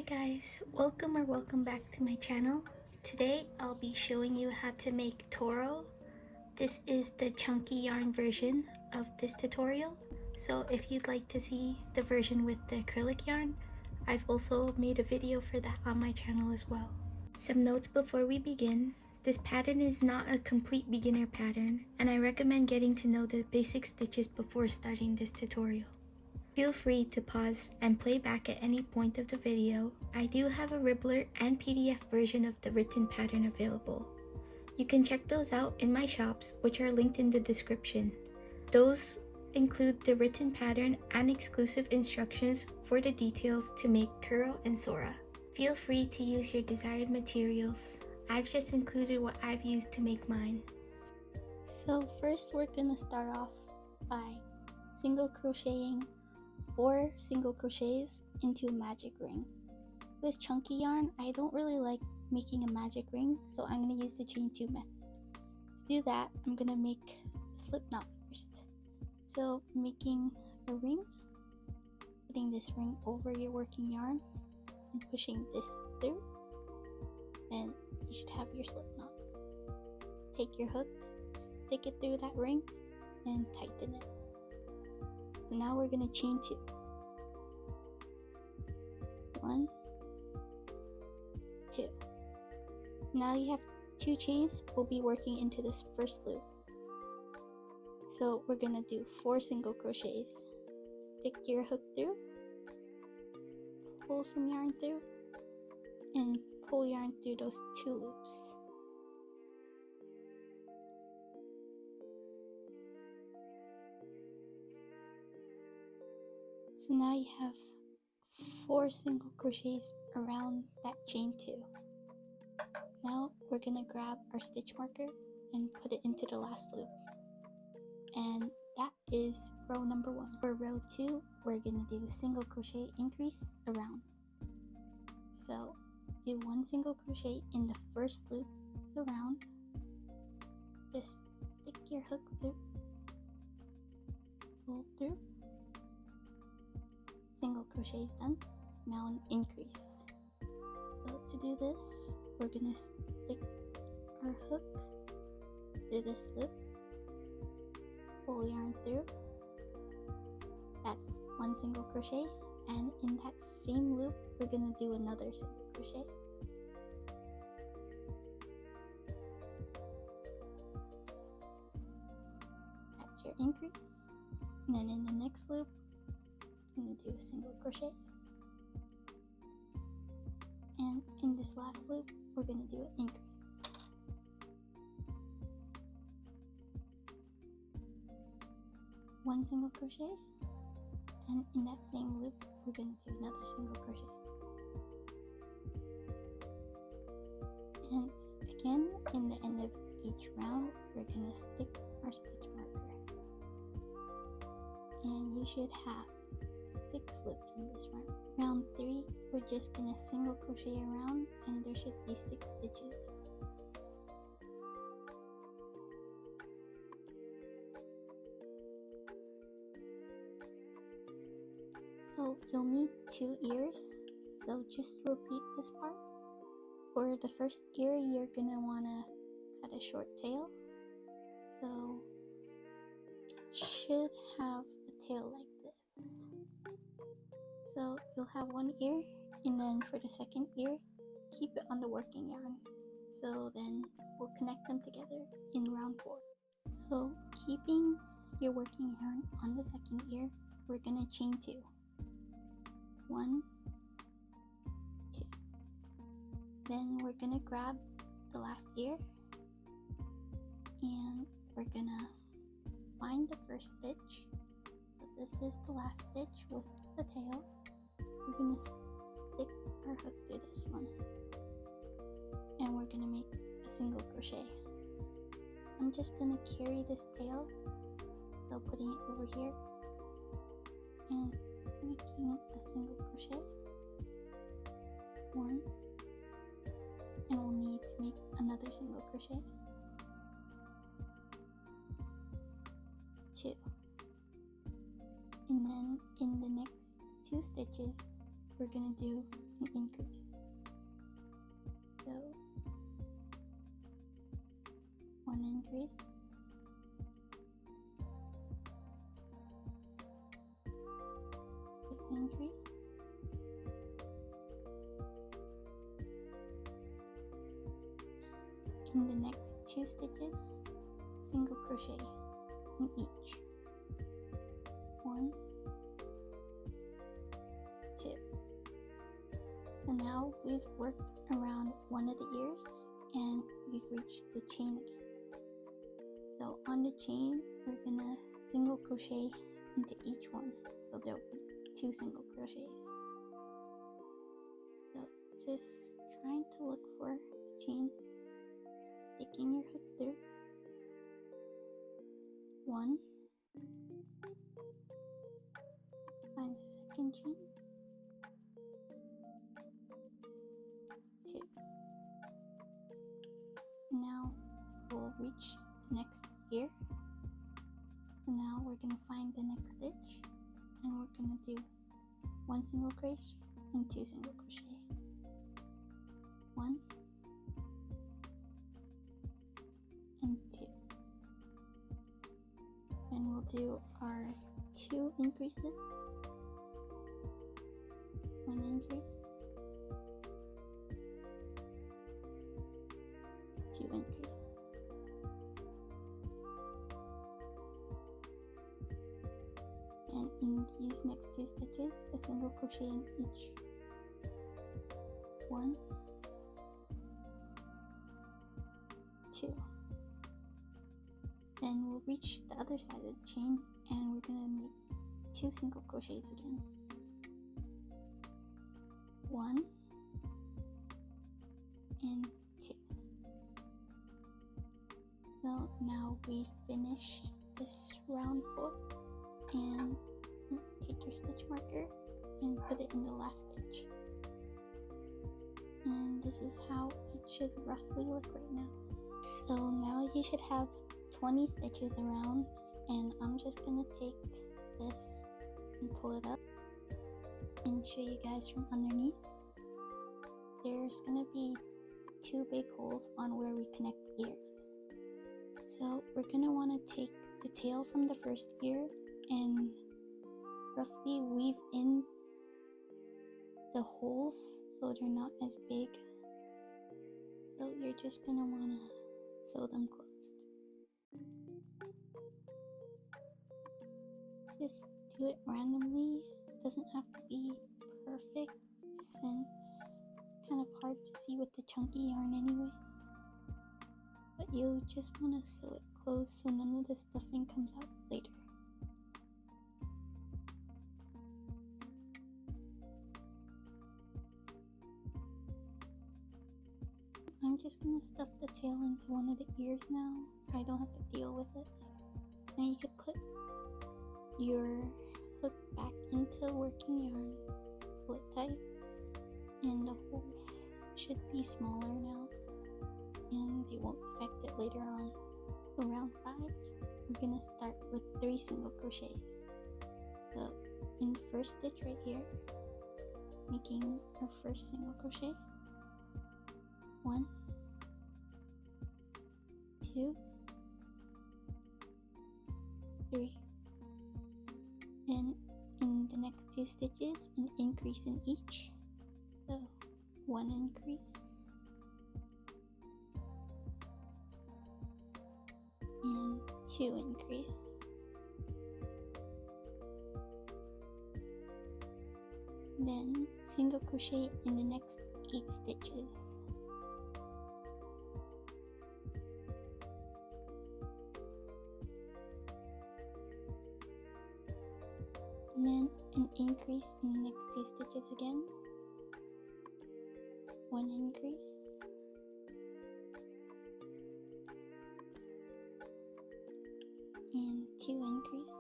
Hi guys, welcome back to my channel. Today I'll be showing you how to make Toro. This is the chunky yarn version of this tutorial. So if you'd like to see the version with the acrylic yarn, I've also made a video for that on my channel as well. Some notes before we begin. This pattern is not a complete beginner pattern, and I recommend getting to know the basic stitches before starting this tutorial. Feel free to pause and play back at any point of the video. I do have a Ribbler and PDF version of the written pattern available. You can check those out in my shops, which are linked in the description. Those include the written pattern and exclusive instructions for the details to make Kuro and Sora. Feel free to use your desired materials. I've just included what I've used to make mine. So first we're gonna start off by single crocheting 4 single crochets into a magic ring. With chunky yarn, I don't really like making a magic ring, so I'm going to use the chain 2 method. To do that, I'm going to make a slip knot first. So making a ring, putting this ring over your working yarn and pushing this through, then you should have your slip knot. Take your hook, stick it through that ring, and tighten it. So now we're going to chain 2. 1, 2. Now you have 2 chains. We'll be working into this first loop. So we're going to do 4 single crochets. Stick your hook through, pull some yarn through, and pull yarn through those 2 loops. So now you have 4 single crochets around that chain 2. Now we're going to grab our stitch marker and put it into the last loop. And that is row number 1. For row 2, we're going to do single crochet increase around. So do 1 single crochet in the first loop around. Just stick your hook through, pull through. Single crochet is done. Now an increase. So to do this, we're gonna stick our hook through this loop, pull yarn through. That's 1 single crochet, and in that same loop, we're gonna do another single crochet. That's your increase. And then in the next loop, I'm going to do a single crochet, and in this last loop we're going to do an increase. One single crochet, and in that same loop we're going to do another single crochet, and again in the end of each round we're going to stick our stitch marker, and you should have 6 loops in this round. Round 3, we're just gonna single crochet around, and there should be 6 stitches. So you'll need 2 ears, so just repeat this part. For the first ear, you're gonna wanna cut a short tail, so it should have a tail like this. So you'll have 1 ear, and then for the second ear, keep it on the working yarn. So then we'll connect them together in round 4. So keeping your working yarn on the second ear, we're gonna chain 2. 1, 2. Then we're gonna grab the last ear, and we're gonna find the first stitch. So this is the last stitch with the tail. We're going to stick our hook through this one, and we're going to make a single crochet. I'm just going to carry this tail, so putting it over here and making a single crochet. 1, and we'll need to make another single crochet. 2, and then in the next 2 stitches we're gonna do and increase. So 1 increase, 2 increase, in the next 2 stitches, single crochet in each. 1, 2. So now we've worked around one of the ears and we've reached the chain again. So on the chain, we're gonna single crochet into each one. So there'll be 2 single crochets. So just trying to look for the chain, sticking your hook through. 1, find the second chain, 2. Now we'll reach the next ear. So now we're gonna find the next stitch and we're gonna do 1 single crochet and 2 single crochet. 1 and 2. Then we'll do our 2 increases. 1 increase, 2 increase. And in these next 2 stitches, a single crochet in each. 1, 2. Then we'll reach the other side of the chain and we're gonna make 2 single crochets again. 1 and 2. So now we finished this round 4, and take your stitch marker and put it in the last stitch. And this is how it should roughly look right now. So now you should have 20 stitches around, and I'm just gonna take this and pull it up and show you guys from underneath. There's gonna be 2 big holes on where we connect the ears. So we're gonna want to take the tail from the first ear and roughly weave in the holes so they're not as big. So you're just gonna want to sew them closed. Just do it randomly. It doesn't have to be perfect since it's kind of hard to see with the chunky yarn anyways. But you just want to sew it closed so none of the stuffing comes out later. I'm just gonna stuff the tail into one of the ears now so I don't have to deal with it. Now you can put your hook back into working yarn, pull it tight, and the holes should be smaller now and they won't affect it later on. For round 5, we're gonna start with 3 single crochets. So in the first stitch right here, making our first single crochet. 1, 2, 3. And in the next 2 stitches, an increase in each. So 1 increase and 2 increase. Then single crochet in the next 8 stitches. And then an increase in the next 2 stitches again. 1 increase. And 2 increase.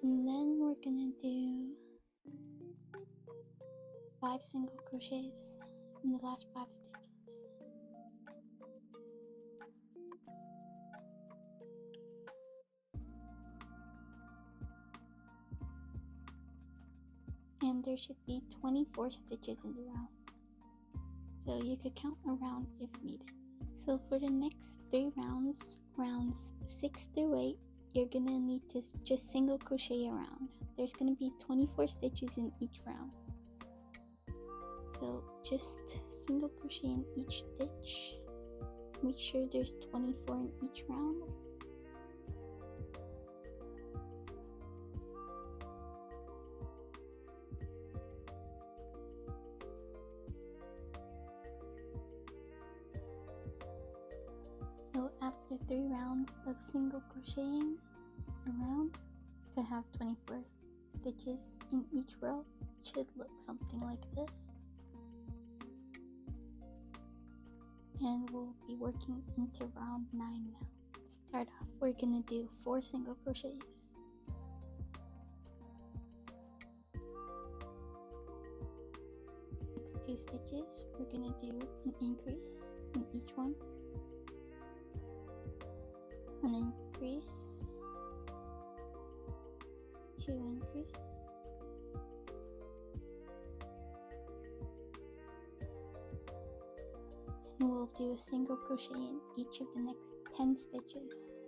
And then we're gonna do 5 single crochets in the last 5 stitches. and there should be 24 stitches in the round. So you could count around if needed. So for the next 3 rounds, rounds 6 through 8, you're gonna need to just single crochet around. There's gonna be 24 stitches in each round. So just single crochet in each stitch. Make sure there's 24 in each round. So after 3 rounds of single crocheting around, to have 24 stitches in each row, it should look something like this. And we'll be working into round 9 now. To start off, we're gonna do 4 single crochets. Next 2 stitches, we're gonna do an increase in each one. An increase, 2 increase, and we'll do a single crochet in each of the next 10 stitches.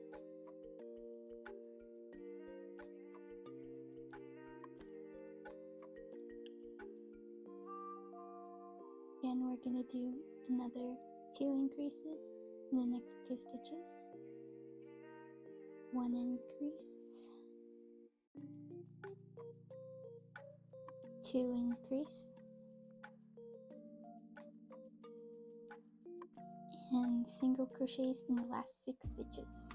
Again, we're gonna do another 2 increases in the next 2 stitches. 1 increase, 2 increase, and single crochets in the last 6 stitches.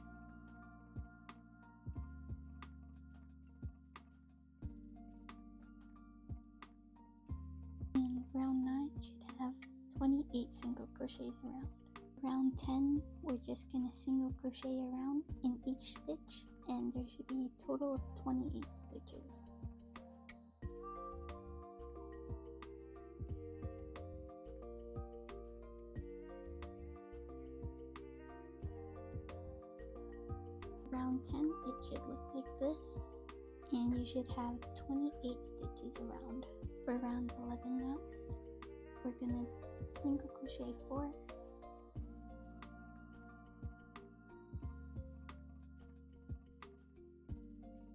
And round 9 should have 28 single crochets around. Round 10, we're just gonna single crochet around in each stitch, and there should be a total of 28 stitches. Round 10, it should look like this, and you should have 28 stitches around. For round 11 now, we're gonna single crochet 4,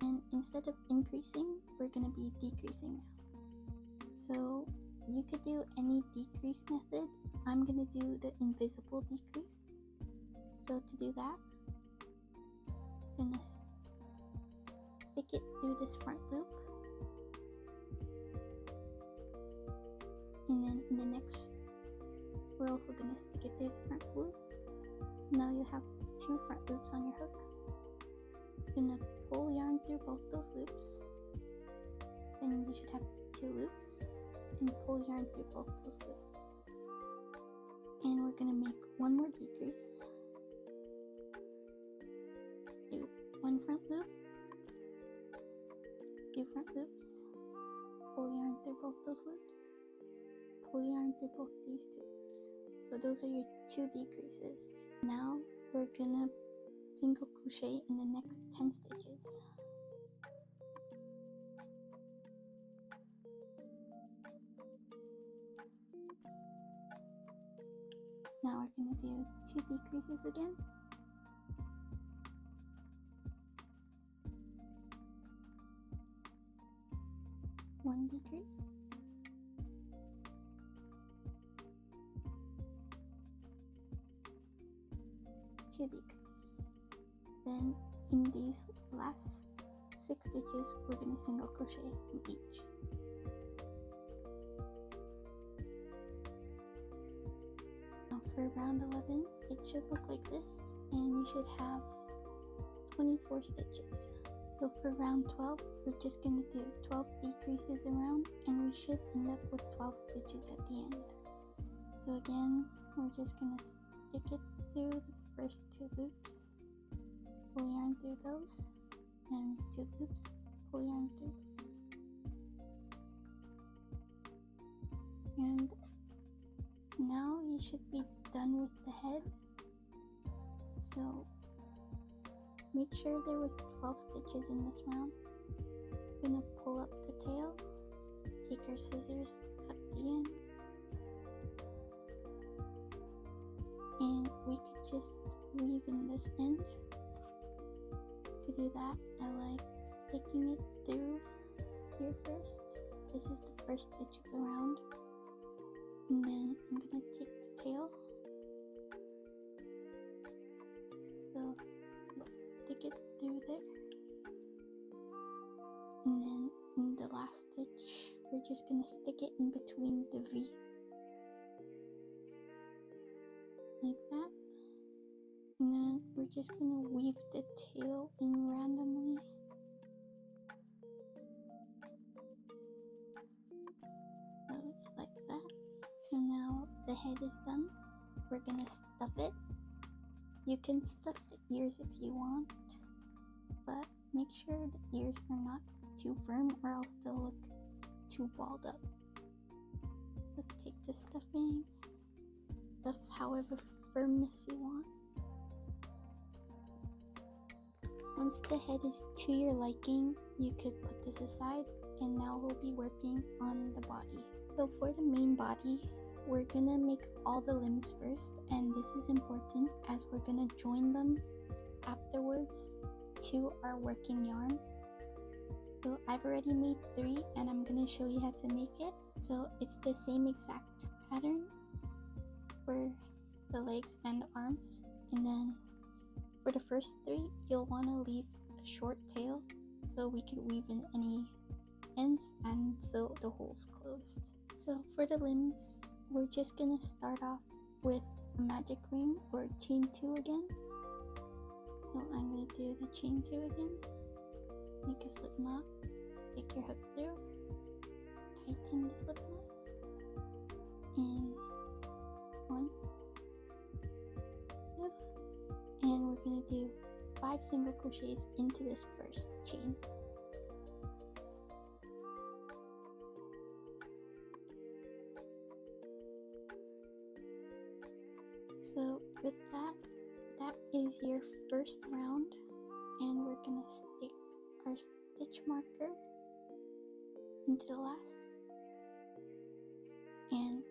and instead of increasing, we're gonna be decreasing now. So you could do any decrease method. I'm gonna do the invisible decrease. So to do that, I'm gonna stick it through this front loop, and then in the next, we're also gonna stick it through the front loop. So now you have 2 front loops on your hook. You're gonna pull yarn through both those loops, then you should have 2 loops, and pull yarn through both those loops. And we're gonna make 1 more decrease. Do 1 front loop, 2 front loops, pull yarn through both those loops, pull yarn through both these 2 loops. So those are your 2 decreases. Now we're gonna single crochet in the next 10 stitches. Now we're gonna do 2 decreases again. One decrease, 2 decrease. Then in these last 6 stitches, we're going to single crochet in each. Now for round 11, it should look like this, and you should have 24 stitches. So for round 12, we're just going to do 12 decreases around, and we should end up with 12 stitches at the end. So again, we're just going to stick it through the first 2 loops, pull yarn through those, and 2 loops, pull yarn through those. And now you should be done with the head. So make sure there was 12 stitches in this round. I'm gonna pull up the tail, take our scissors, cut the end, and we could just weave in this end. To do that, I like sticking it through here first. This is the first stitch of the round, and then I'm gonna take the tail, so just stick it through there, and then in the last stitch we're just gonna stick it in between the V, like that, and then we're just gonna weave the tail in randomly. So it's like that. So now the head is done. We're gonna stuff it. You can stuff the ears if you want, but make sure the ears are not too firm or else they'll look too balled up. So take the stuffing, stuff however firmness you want. Once the head is to your liking, you could put this aside, and now we'll be working on the body. So for the main body, we're gonna make all the limbs first, and this is important as we're gonna join them afterwards to our working yarn. So I've already made 3 and I'm gonna show you how to make it. So it's the same exact pattern for the legs and arms, and then for the first 3 you'll want to leave a short tail so we can weave in any ends and so the hole's closed. So for the limbs, we're just gonna start off with a magic ring or chain 2 again. So I'm gonna do the chain 2 again. Make a slip knot, stick your hook through, tighten the slip knot, and 1, 2, and we're gonna do 5 single crochets into this first chain. So with that, that is your first round, and we're gonna stick our stitch marker into the last, and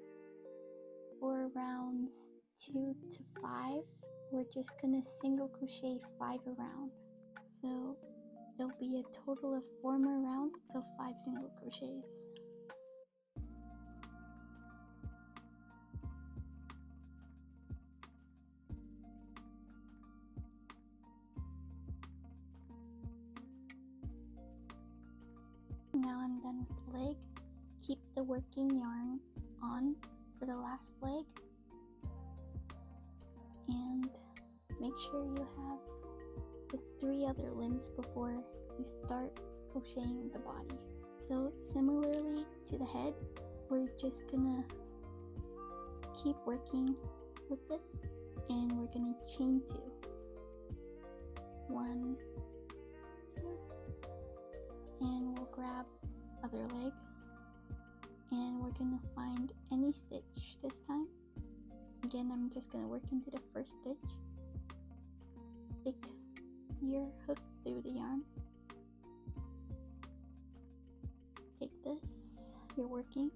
for rounds 2 to 5 we're just gonna single crochet 5 around, so there'll be a total of 4 more rounds of 5 single crochets. Now I'm done with the leg. Keep the working yarn on for the last leg, and make sure you have the 3 other limbs before you start crocheting the body. So similarly to the head, we're just gonna keep working with this, and we're gonna chain 2. 1, 2, and we'll grab other leg, and we're gonna find any stitch this time. Again, I'm just gonna work into the first stitch, stick your hook through the yarn, take this, you're working,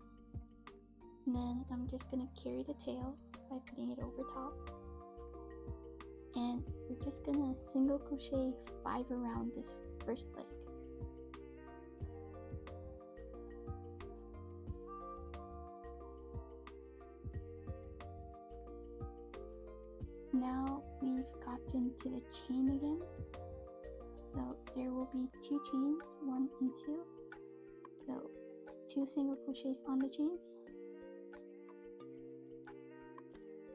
and then I'm just gonna carry the tail by putting it over top, and we're just gonna single crochet 5 around this first leg. Now we've gotten to the chain again, so there will be 2 chains, 1 and 2, so 2 single crochets on the chain.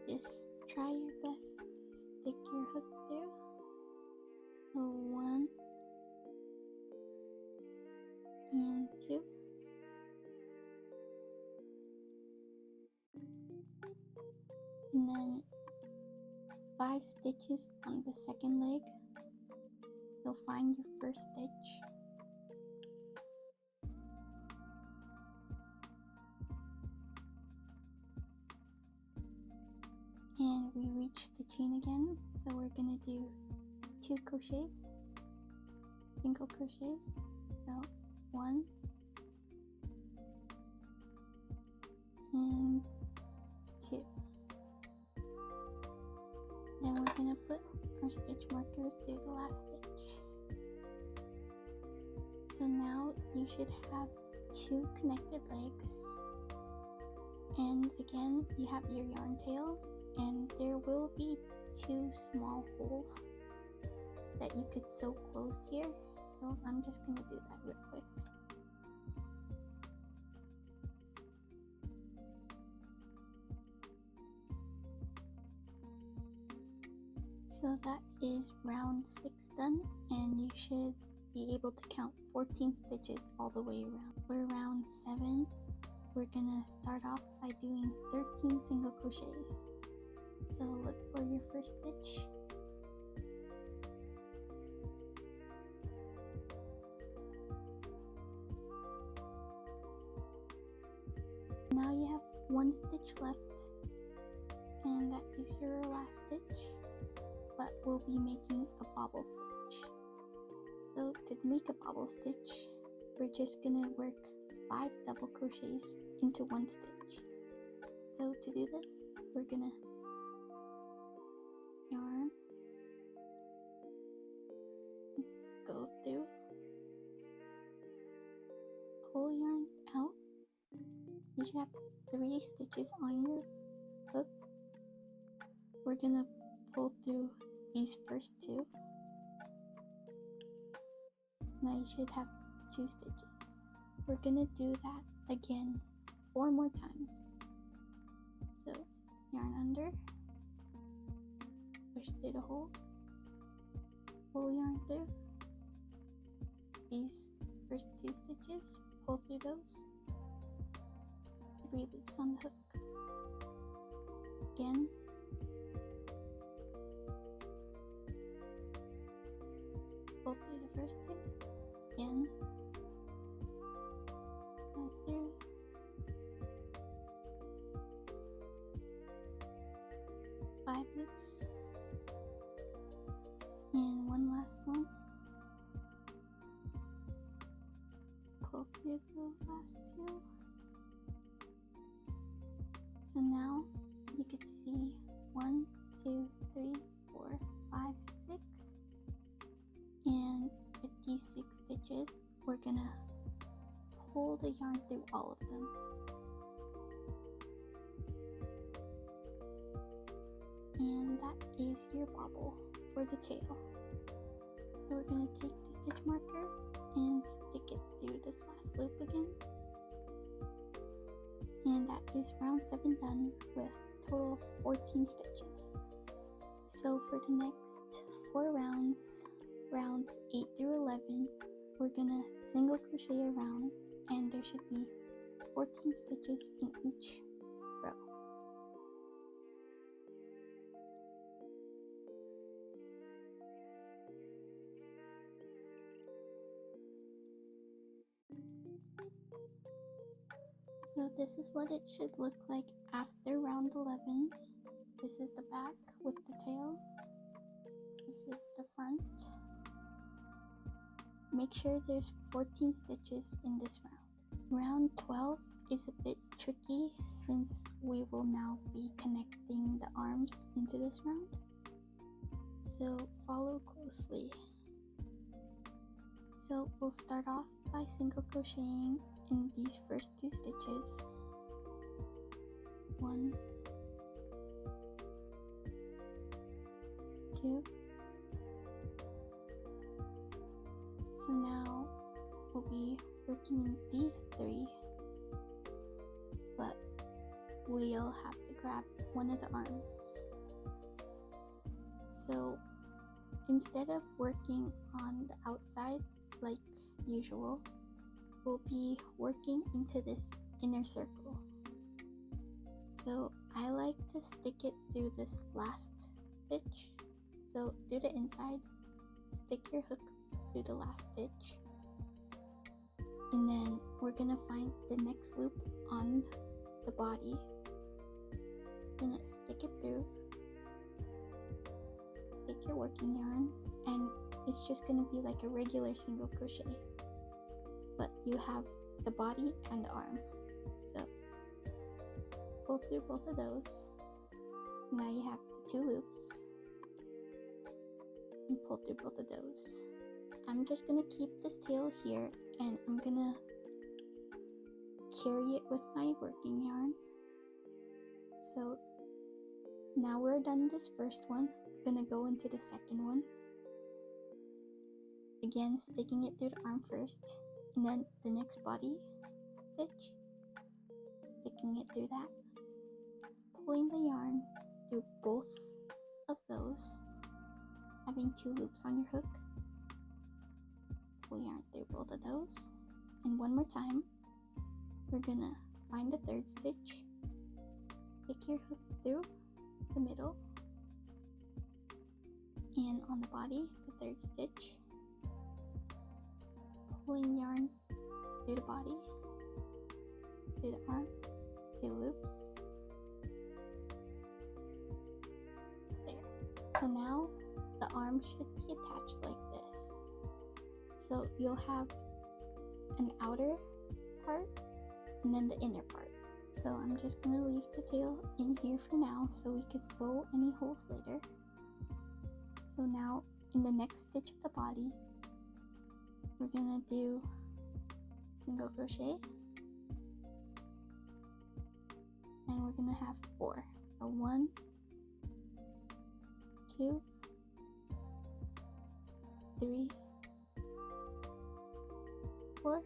Just try your best to stick your hook through. So 1 and 2, and then 5 stitches on the second leg. So find your first stitch, and we reach the chain again, so we're gonna do 2 crochets, single crochets, so 1, and 2. Then we're gonna put our stitch marker through the last stitch. So now you should have 2 connected legs, and again you have your yarn tail, and there will be 2 small holes that you could sew closed here, so I'm just gonna do that real quick. So that is round 6 done, and you should be able to count 14 stitches all the way around. For round 7, we're gonna start off by doing 13 single crochets. So look for your first stitch. Now you have 1 stitch left, and that is your last stitch, but we'll be making a bobble stitch. So to make a bobble stitch, we're just gonna work 5 double crochets into 1 stitch. So to do this, we're gonna yarn, go through, pull yarn out. You should have 3 stitches on your hook. We're gonna pull through these first 2. Now you should have 2 stitches. We're gonna do that again 4 more times. So yarn under, push through the hole, pull yarn through these first 2 stitches, pull through those, 3 loops on the hook. Again, pull through the first 2, again, pull through, 5 loops, and 1 last one, pull through the last 2. So now you could see 1, 2, 3, 4, 5, 6, and with these 6 stitches we're gonna pull the yarn through all of them. And that is your bobble for the tail. So we're gonna take the stitch marker and stick it through this last loop again. And that is round 7 done with a total of 14 stitches. So for the next 4 rounds, rounds 8 through 11, we're gonna single crochet around, and there should be 14 stitches in each row. So this is what it should look like after round 11. This is the back with the tail. This is the front. Make sure there's 14 stitches in this round. Round 12 is a bit tricky since we will now be connecting the arms into this round. So follow closely. So we'll start off by single crocheting in these first 2 stitches. 1, 2. So now we'll be working in these 3, but we'll have to grab one of the arms. So instead of working on the outside like usual, we'll be working into this inner circle. So I like to stick it through this last stitch. So do the inside, stick your hook through the last stitch, and then we're gonna find the next loop on the body, gonna stick it through, take your working yarn, and it's just gonna be like a regular single crochet, but you have the body and the arm. So pull through both of those. Now you have the 2 loops and pull through both of those. I'm just gonna keep this tail here and I'm gonna carry it with my working yarn. So now we're done this first one. I'm gonna go into the second one. Again, sticking it through the arm first, and then the next body stitch, sticking it through that, pulling the yarn through both of those, having 2 loops on your hook, pull yarn through both of those, and one more time, we're gonna find the 3rd stitch, stick your hook through the middle, and on the body, the 3rd stitch, pulling yarn through the body, through the arm, 2 loops. There. So now the arm should be attached like this. So you'll have an outer part and then the inner part. So I'm just gonna leave the tail in here for now so we can sew any holes later. So now in the next stitch of the body, we're gonna do single crochet, and we're gonna have 4. So 1, 2, 3, 4,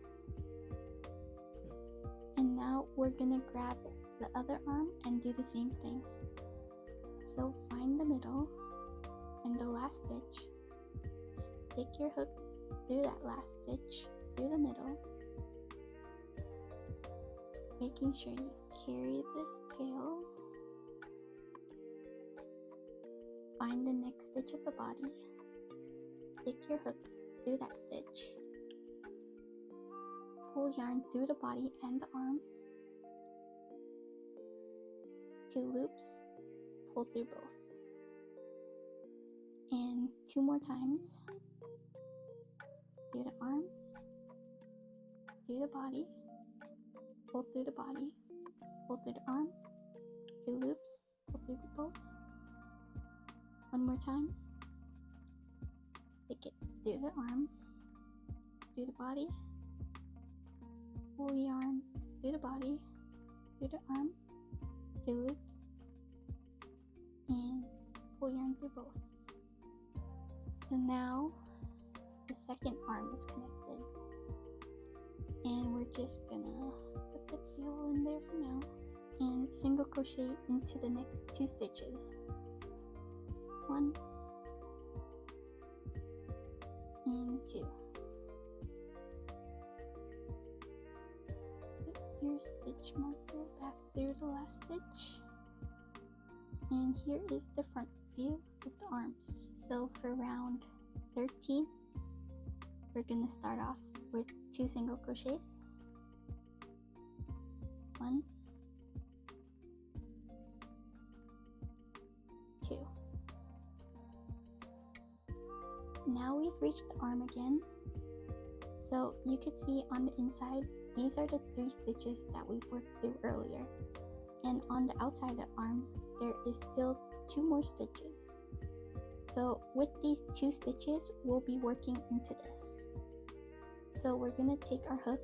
and now we're gonna grab the other arm and do the same thing. So find the middle and the last stitch, stick your hook through that last stitch, through the middle, making sure you carry this tail, find the next stitch of the body, stick your hook through that stitch, pull yarn through the body and the arm, 2 loops, pull through both, and 2 more times, through the arm, through the body, pull through the body, pull through the arm, 2 loops, pull through both, one more time, stick it through the arm, through the body, pull yarn through the body, through the arm, 2 loops, and pull yarn through both. So now the second arm is connected, and we're just gonna put the tail in there for now and single crochet into the next 2 stitches, 1 and 2. Put your stitch marker back through the last stitch, and here is the front view of the arms. So for round 13, we're gonna start off with 2 single crochets, 1, 2. Now we've reached the arm again. So you could see on the inside, these are the 3 stitches that we've worked through earlier. And on the outside of the arm, there is still 2 more stitches. So with these 2 stitches, we'll be working into this. So we're gonna take our hook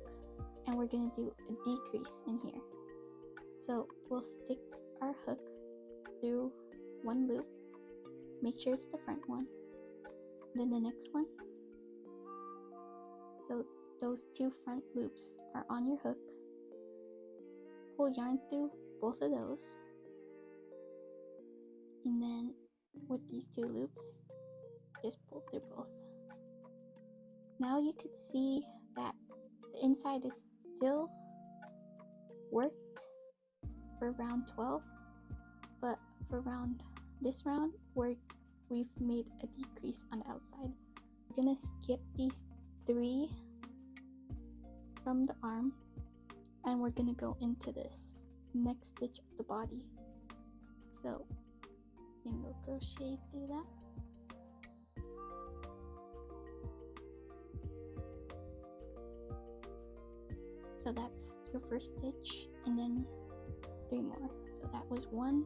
and we're gonna do a decrease in here. So we'll stick our hook through 1 loop, make sure it's the front one, then the next one. So those 2 front loops are on your hook, pull yarn through both of those, and then with these 2 loops, just pull through both. Now you could see that the inside is still worked for round 12, but for this round we've made a decrease on the outside. We're gonna skip these 3 from the arm, and we're gonna go into this next stitch of the body. So single crochet through that, so that's your first stitch, and then 3 more. So that was 1,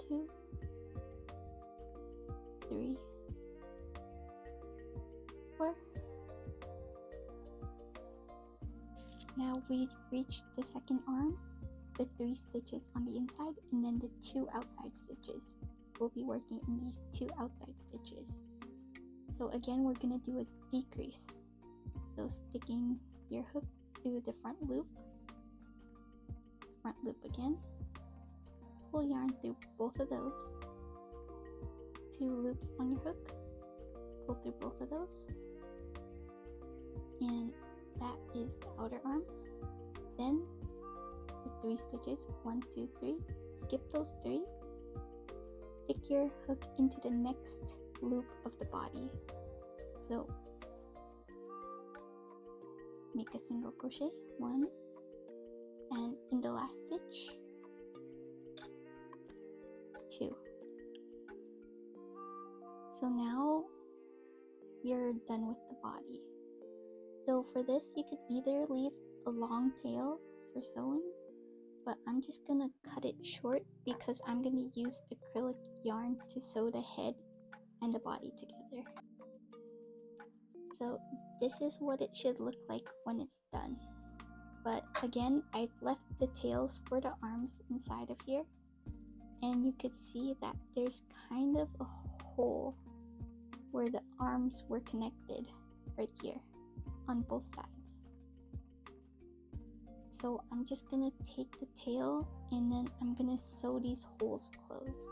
2, 3, 4. Now we've reached the second arm, the 3 stitches on the inside, and then the 2 outside stitches. We'll be working in these 2 outside stitches. So again, we're going to do a decrease. So sticking your hook through the front loop again, pull yarn through both of those, 2 loops on your hook, pull through both of those, and that is the outer arm. Then the 3 stitches, 1, 2, 3, skip those 3, stick your hook into the next loop of the body. So make a single crochet, 1, and in the last stitch, 2. So now you're done with the body. So for this, you could either leave a long tail for sewing, but I'm just gonna cut it short because I'm gonna use acrylic yarn to sew the head and the body together. So this is what it should look like when it's done. But again, I've left the tails for the arms inside of here, and you could see that there's kind of a hole where the arms were connected right here on both sides. So I'm just gonna take the tail and then I'm gonna sew these holes closed.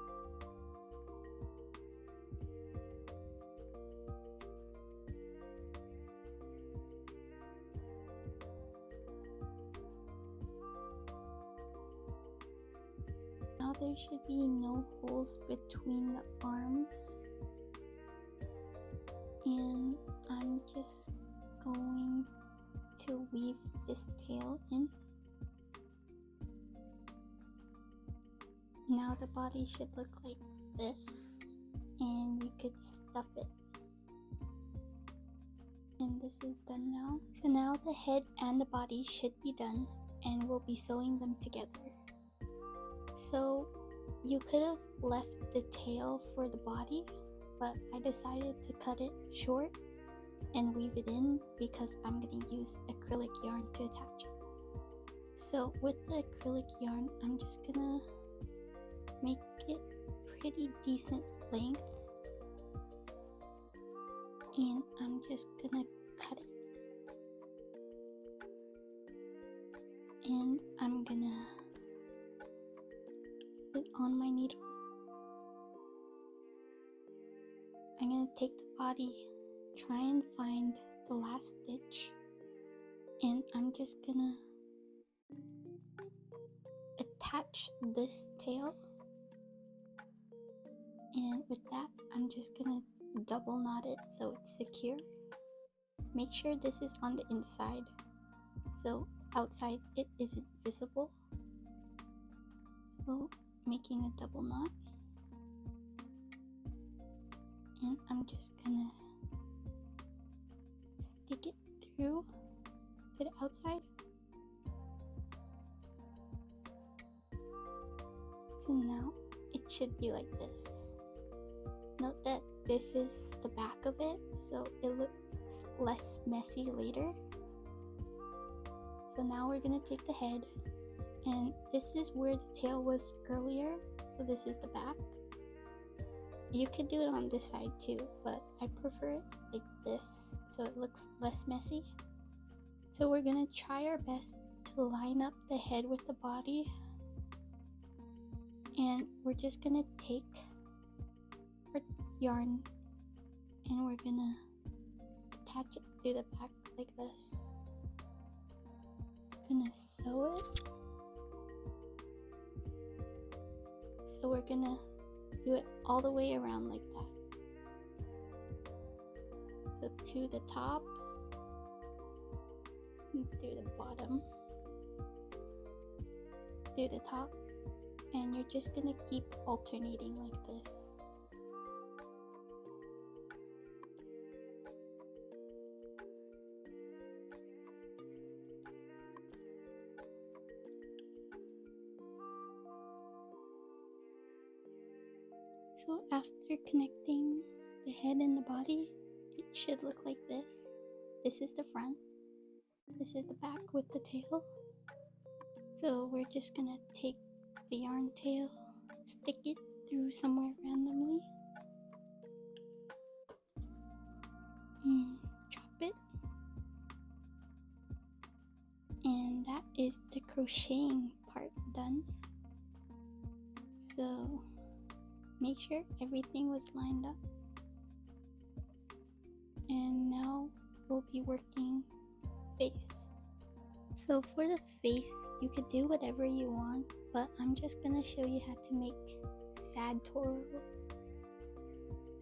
Now there should be no holes between the arms, and I'm just going to weave this tail in. Now the body should look like this, and you could stuff it. And this is done now. So now the head and the body should be done, and we'll be sewing them together. So you could have left the tail for the body, but I decided to cut it short and weave it in because I'm going to use acrylic yarn to attach it. So with the acrylic yarn, I'm just going to make it pretty decent length, and I'm just going to cut it, and I'm going to put it on my needle. I'm going to take the body, try and find the last stitch, and I'm just gonna attach this tail, and with that I'm just gonna double knot it so it's secure. Make sure this is on the inside so outside it isn't visible. So making a double knot, and I'm just gonna stick it through to the outside. So now it should be like this. Note that this is the back of it, so it looks less messy later. So now we're gonna take the head, and this is where the tail was earlier, so this is the back. You could do it on this side too, but I prefer it like this so it looks less messy. So we're gonna try our best to line up the head with the body, and we're just gonna take our yarn and we're gonna attach it through the back like this. Gonna sew it. So we're gonna do it all the way around like that. So to the top, and through the bottom, through the top, and you're just gonna keep alternating like this. So after connecting the head and the body, it should look like this. This is the front. This is the back with the tail. So we're just gonna take the yarn tail, stick it through somewhere randomly, and drop it. And that is the crocheting part done. So make sure everything was lined up. And now we'll be working face. So for the face, you could do whatever you want, but I'm just gonna show you how to make sad Toro.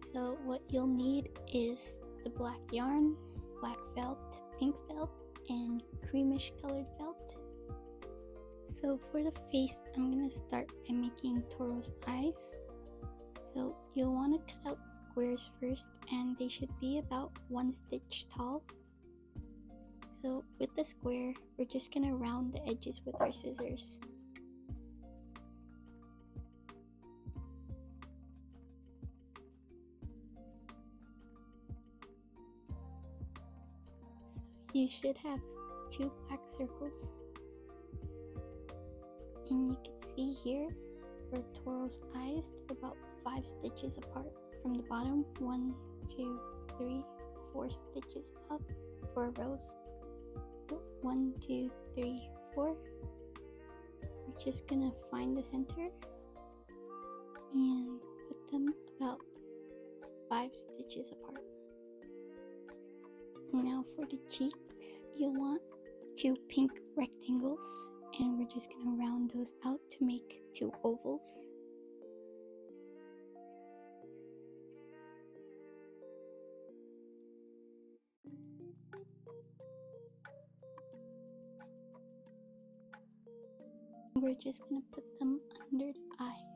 So what you'll need is the black yarn, black felt, pink felt, and creamish colored felt. So for the face, I'm gonna start by making Toro's eyes. So you'll want to cut out squares first, and they should be about 1 stitch tall. So with the square, we're just gonna round the edges with our scissors. So you should have 2 black circles. And you can see here for Toro's eyes, they're about 5 stitches apart from the bottom. 1, 2, 3, 4 stitches up for rows. So 1, 2, 3, 4. We're just gonna find the center and put them about 5 stitches apart. Now for the cheeks, you'll want 2 pink rectangles, and we're just gonna round those out to make 2 ovals. We're just gonna put them under the eyes.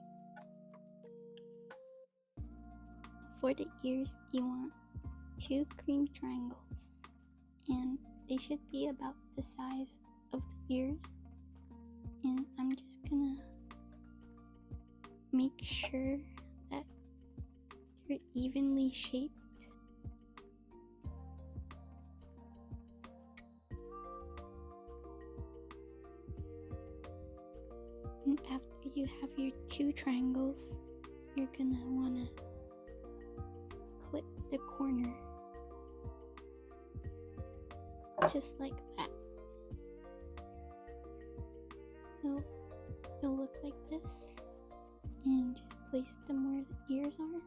For the ears, you want 2 cream triangles, and they should be about the size of the ears. And I'm just gonna make sure that they're evenly shaped. And after you have your 2 triangles, you're gonna wanna clip the corner just like that. So it'll look like this, and just place them where the ears are.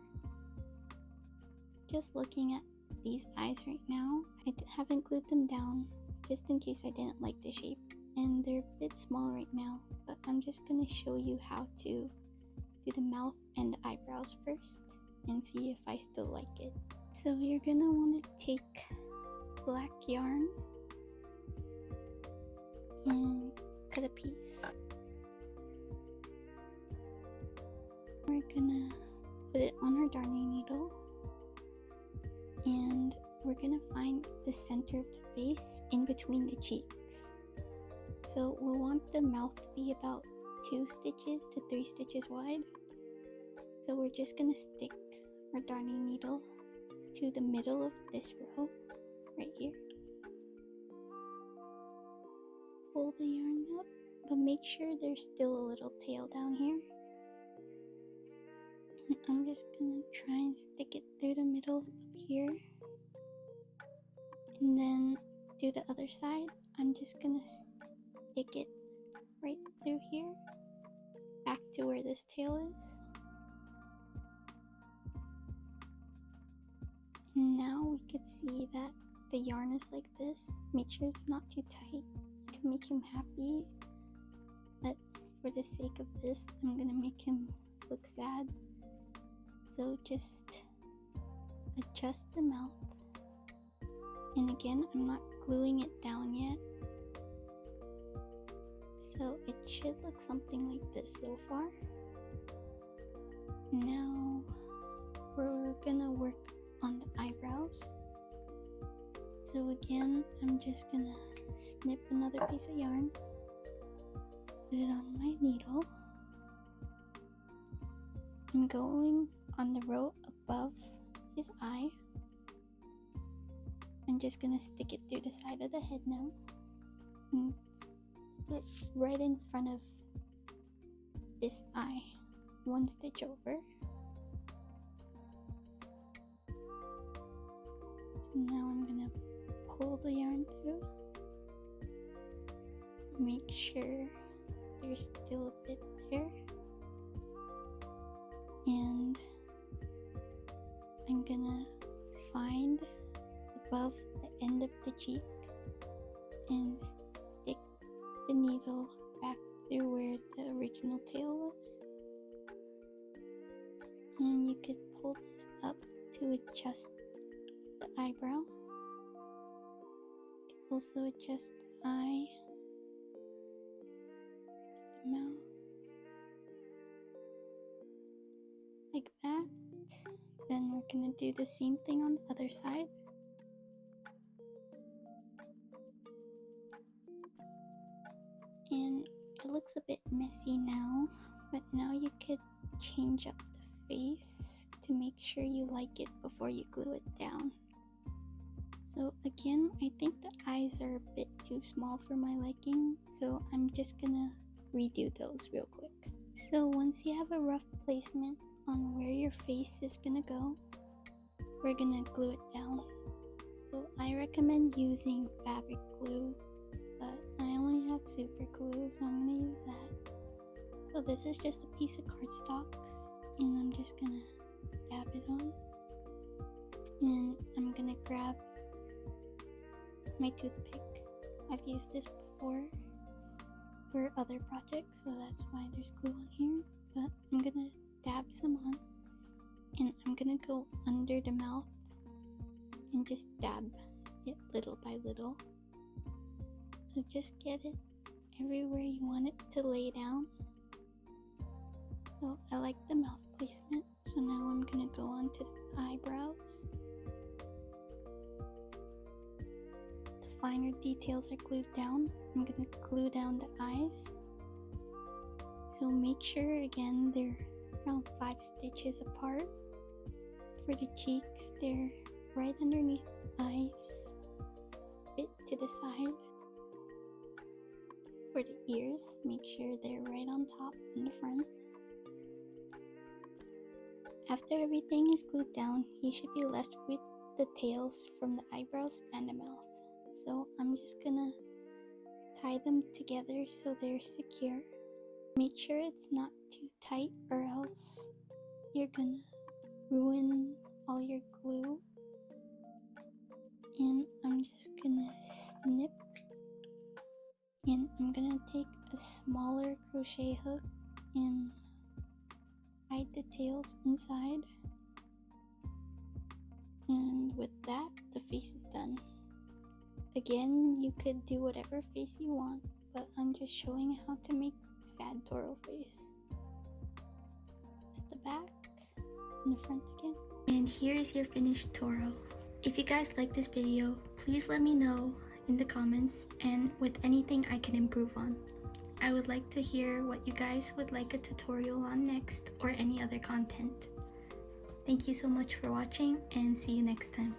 Just looking at these eyes right now, I haven't glued them down just in case I didn't like the shape, and they're a bit small right now, but I'm just gonna show you how to do the mouth and the eyebrows first and see if I still like it. So you're gonna want to take black yarn and cut a piece. We're gonna put it on our darning needle, and we're gonna find the center of the face in between the cheeks. So we'll want the mouth to be about 2 stitches to 3 stitches wide. So we're just gonna stick our darning needle to the middle of this row right here. Pull the yarn up, but make sure there's still a little tail down here. And I'm just gonna try and stick it through the middle up here. And then do the other side. I'm just gonna stick it right through here, back to where this tail is. And now we could see that the yarn is like this. Make sure it's not too tight. You can make him happy, but for the sake of this, I'm gonna make him look sad. So just adjust the mouth. And again, I'm not gluing it down yet. So it should look something like this so far. Now we're gonna work on the eyebrows. So again, I'm just gonna snip another piece of yarn, put it on my needle. I'm going on the row above his eye. I'm just gonna stick it through the side of the head now. And stick it right in front of this eye. One stitch over. So now I'm gonna pull the yarn through. Make sure there's still a bit there. And I'm gonna find above the end of the cheek and stick the needle back through where the original tail was. And you could pull this up to adjust the eyebrow. You can also adjust the eye, adjust the mouth, like that. Then we're gonna do the same thing on the other side. And it looks a bit messy now, but now you could change up the face to make sure you like it before you glue it down. So again, I think the eyes are a bit too small for my liking, so I'm just gonna redo those real quick. So once you have a rough placement on where your face is gonna go, we're gonna glue it down. So I recommend using fabric glue, but I only have super glue, so I'm gonna use that. So this is just a piece of cardstock, and I'm just gonna dab it on. And I'm gonna grab my toothpick. I've used this before for other projects, so that's why there's glue on here. But I'm gonna dab some on, and I'm gonna go under the mouth and just dab it little by little. So just get it everywhere you want it to lay down. So I like the mouth placement, so now I'm gonna go on to the eyebrows. The finer details are glued down. I'm gonna glue down the eyes. So make sure again they're around 5 stitches apart. For the cheeks, they're right underneath the eyes, a bit to the side. For the ears, make sure they're right on top in the front. After everything is glued down, you should be left with the tails from the eyebrows and the mouth. So I'm just gonna tie them together so they're secure. Make sure it's not too tight or else you're gonna ruin all your glue. And I'm just gonna snip, and I'm gonna take a smaller crochet hook and hide the tails inside. And with that, the face is done. Again, you could do whatever face you want, but I'm just showing how to make sad Toro face. It's the back and the front again. And here is your finished Toro. If you guys like this video, please let me know in the comments and with anything I can improve on. I would like to hear what you guys would like a tutorial on next or any other content. Thank you so much for watching, and see you next time.